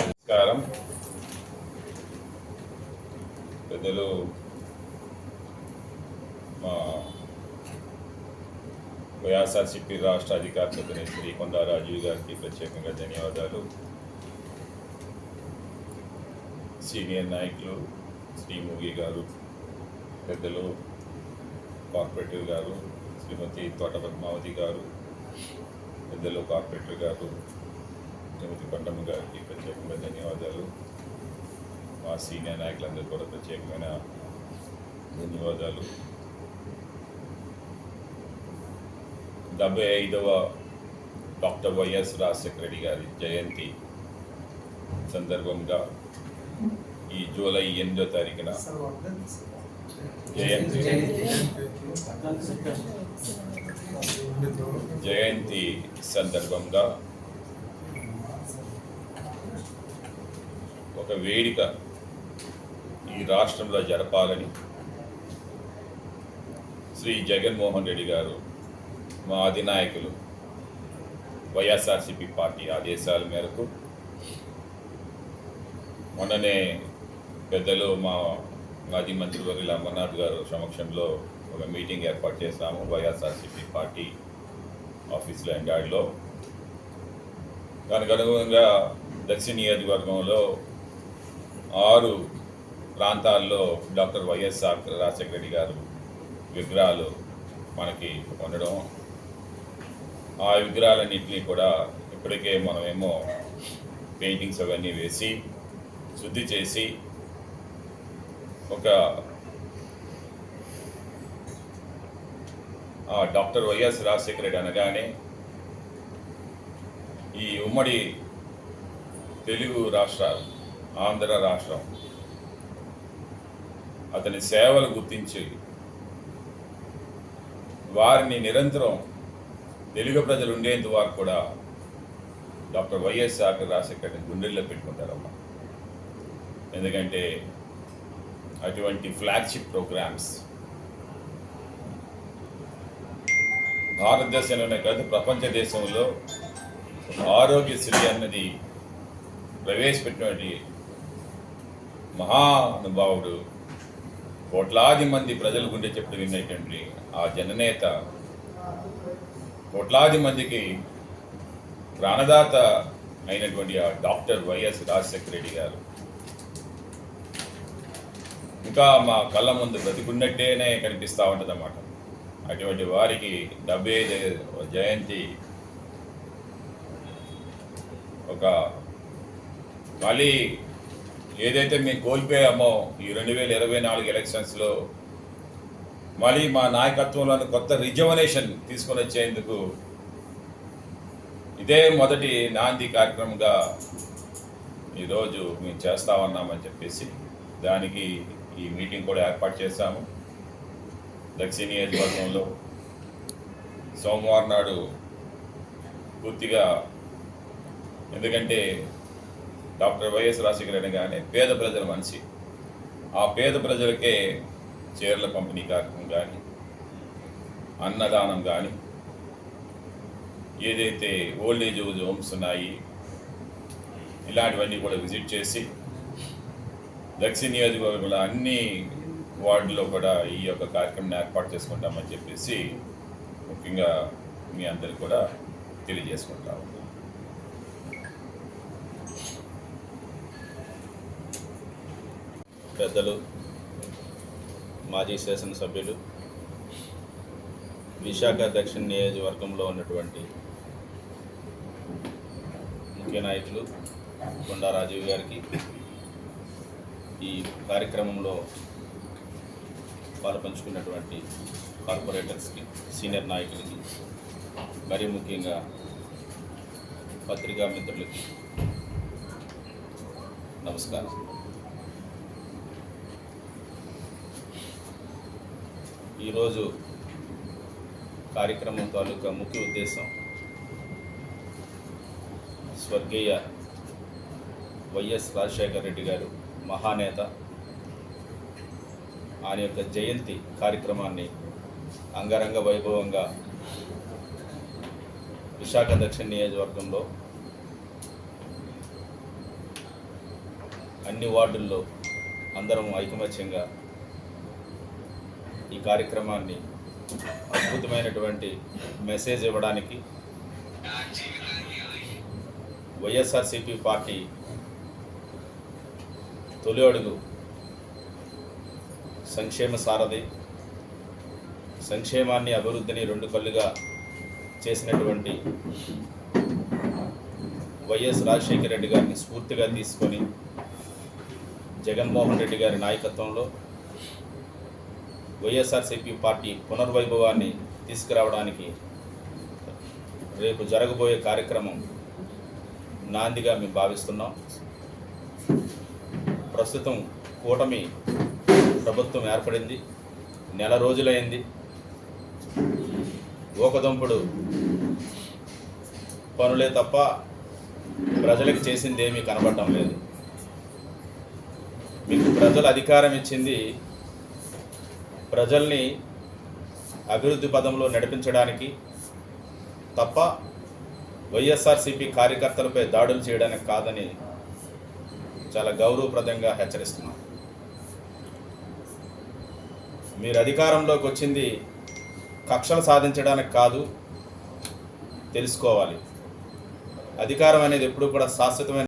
నమస్కారం. పెద్దలు మా వైఎస్ఆర్సీపీ రాష్ట్ర అధికార ప్రతినిధి శ్రీ కొండా రాజీవ్ గారికి ప్రత్యేకంగా ధన్యవాదాలు. సీనియర్ నాయకులు శ్రీ మూగి గారు, పెద్దలు కార్పొరేటర్ గారు శ్రీమతి తోట పద్మావతి గారు, పెద్దలు కార్పొరేటర్ గారు శ్రీమతి కొండమ్మ గారికి ప్రత్యేకంగా ధన్యవాదాలు. మా సీనియర్ నాయకులందరూ కూడా ప్రత్యేకమైన ధన్యవాదాలు. 75వ డాక్టర్ వైఎస్ రాజశేఖర రెడ్డి గారి జయంతి సందర్భంగా ఈ జూలై 8వ తారీఖున జయంతి సందర్భంగా ఒక వేడుక ఈ రాష్ట్రంలో జరపాలని శ్రీ జగన్మోహన్ రెడ్డి గారు, మా అధినాయకులు వైఎస్ఆర్సీపీ పార్టీ ఆదేశాల మేరకు మొన్ననే పెద్దలు మా మాజీ మంత్రివర్యులు అమర్నాథ్ గారు సమక్షంలో ఒక మీటింగ్ ఏర్పాటు చేశాము వైఎస్ఆర్సీపీ పార్టీ ఆఫీసులో ఎండాడిలో. దానికి అనుగుణంగా దక్షిణ నియోజకవర్గంలో 6 ప్రాంతాల్లో డాక్టర్ వైఎస్ రాజశేఖర రెడ్డి గారు విగ్రహాలు మనకి ఉండడం, ఆ విగ్రహాలన్నింటినీ కూడా ఇప్పటికే మనమేమో పెయింటింగ్స్ అవన్నీ వేసి శుద్ధి చేసి ఒక డాక్టర్ వైఎస్ రాజశేఖర రెడ్డి అనగానే ఈ ఉమ్మడి తెలుగు రాష్ట్రాలు, ఆంధ్ర రాష్ట్రం అతని సేవలు గుర్తించి వారిని నిరంతరం తెలుగు ప్రజలు ఉండేంత వారు కూడా డాక్టర్ వైఎస్ రాజశేఖర రెడ్డి గుండెల్లో పెట్టుకుంటారమ్మా. ఎందుకంటే అటువంటి ఫ్లాగ్షిప్ ప్రోగ్రామ్స్ భారతదేశంలోనే కాదు ప్రపంచ దేశంలో ఆరోగ్యశ్రీ అన్నది ప్రవేశపెట్టినటువంటి మహానుభావుడు, కోట్లాది మంది ప్రజల గుండె చెప్పుడు విన్నటువంటి ఆ జననేత, కోట్లాది మందికి ప్రాణదాత అయినటువంటి ఆ డాక్టర్ వైఎస్ రాజశేఖర రెడ్డి గారు ఇంకా మా కళ్ళ ముందు బ్రతికున్నట్టేనే కనిపిస్తూ ఉంటుంది అన్నమాట. అటువంటి వారికి 75వ జయంతి ఒక మళ్ళీ ఏదైతే మేము కోల్పోయామో ఈ 2024 ఎలక్షన్స్లో మళ్ళీ మా నాయకత్వంలో కొత్త రిజర్వనేషన్ తీసుకొని వచ్చేందుకు ఇదే మొదటి నాంది కార్యక్రమంగా ఈరోజు మేము చేస్తా ఉన్నామని చెప్పేసి దానికి ఈ మీటింగ్ కూడా ఏర్పాటు చేశాము. దక్షిణ నియోజకవర్గంలో సోమవారం నాడు పూర్తిగా, ఎందుకంటే డాక్టర్ వైఎస్ రాజశేఖర రెడ్డి గానే పేద ప్రజల మనిషి, ఆ పేద ప్రజలకే చీరల పంపిణీ కార్యక్రమం కానీ, అన్నదానం కానీ, ఏదైతే ఓల్డ్ ఏజ్ హోమ్స్ ఉన్నాయి ఇలాంటివన్నీ కూడా విజిట్ చేసి దక్షిణ నియోజకవర్గంలో అన్ని వార్డులో కూడా ఈ యొక్క కార్యక్రమం ఏర్పాటు చేసుకుంటామని చెప్పేసి ముఖ్యంగా మీ అందరికీ కూడా తెలియజేసుకుంటాము. పెద్దలు, మాజీ శాసనసభ్యులు, విశాఖ దక్షిణ నియోజకవర్గంలో ఉన్నటువంటి ముఖ్య నాయకులు కొండా రాజీవ్ గారికి, ఈ కార్యక్రమంలో పాల్పంచుకున్నటువంటి కార్పొరేటర్స్కి, సీనియర్ నాయకులకి, మరీ ముఖ్యంగా పత్రికా మిత్రులకి నమస్కారం. ఈరోజు కార్యక్రమం తాలూకా ముఖ్య ఉద్దేశం స్వర్గీయ వైఎస్ రాజశేఖర రెడ్డి గారు మహానేత, ఆయన యొక్క జయంతి కార్యక్రమాన్ని అంగరంగ వైభవంగా విశాఖ దక్షిణ నియోజకవర్గంలో అన్ని వార్డుల్లో అందరం ఐకమత్యంగా ఈ కార్యక్రమాన్ని అద్భుతమైనటువంటి మెసేజ్ ఇవ్వడానికి వైఎస్ఆర్సీపీ పార్టీ తొలి అడుగు సంక్షేమ సారథి, సంక్షేమాన్ని అభివృద్ధిని రెండు కళ్ళుగా చేసినటువంటి వైఎస్ రాజశేఖర రెడ్డి గారిని స్ఫూర్తిగా తీసుకొని జగన్మోహన్ రెడ్డి గారి నాయకత్వంలో వైఎస్ఆర్సీపీ పార్టీ పునర్వైభవాన్ని తీసుకురావడానికి రేపు జరగబోయే కార్యక్రమం నాందిగా మేము భావిస్తున్నాం. ప్రస్తుతం కూటమి ప్రభుత్వం ఏర్పడింది, నెల రోజులైంది. ఓకదంపుడు పనులే తప్ప ప్రజలకు చేసింది ఏమీ కనబడటం లేదు. మీకు ప్రజలు అధికారం ఇచ్చింది ప్రజల్ని అభివృద్ధి పదంలో నడిపించడానికి తప్ప వైఎస్ఆర్సీపీ కార్యకర్తలపై దాడులు చేయడానికి కాదని చాలా గౌరవప్రదంగా హెచ్చరిస్తున్నాం. మీరు అధికారంలోకి వచ్చింది కక్షలు సాధించడానికి కాదు, తెలుసుకోవాలి. అధికారం అనేది ఎప్పుడూ కూడా శాశ్వతమైన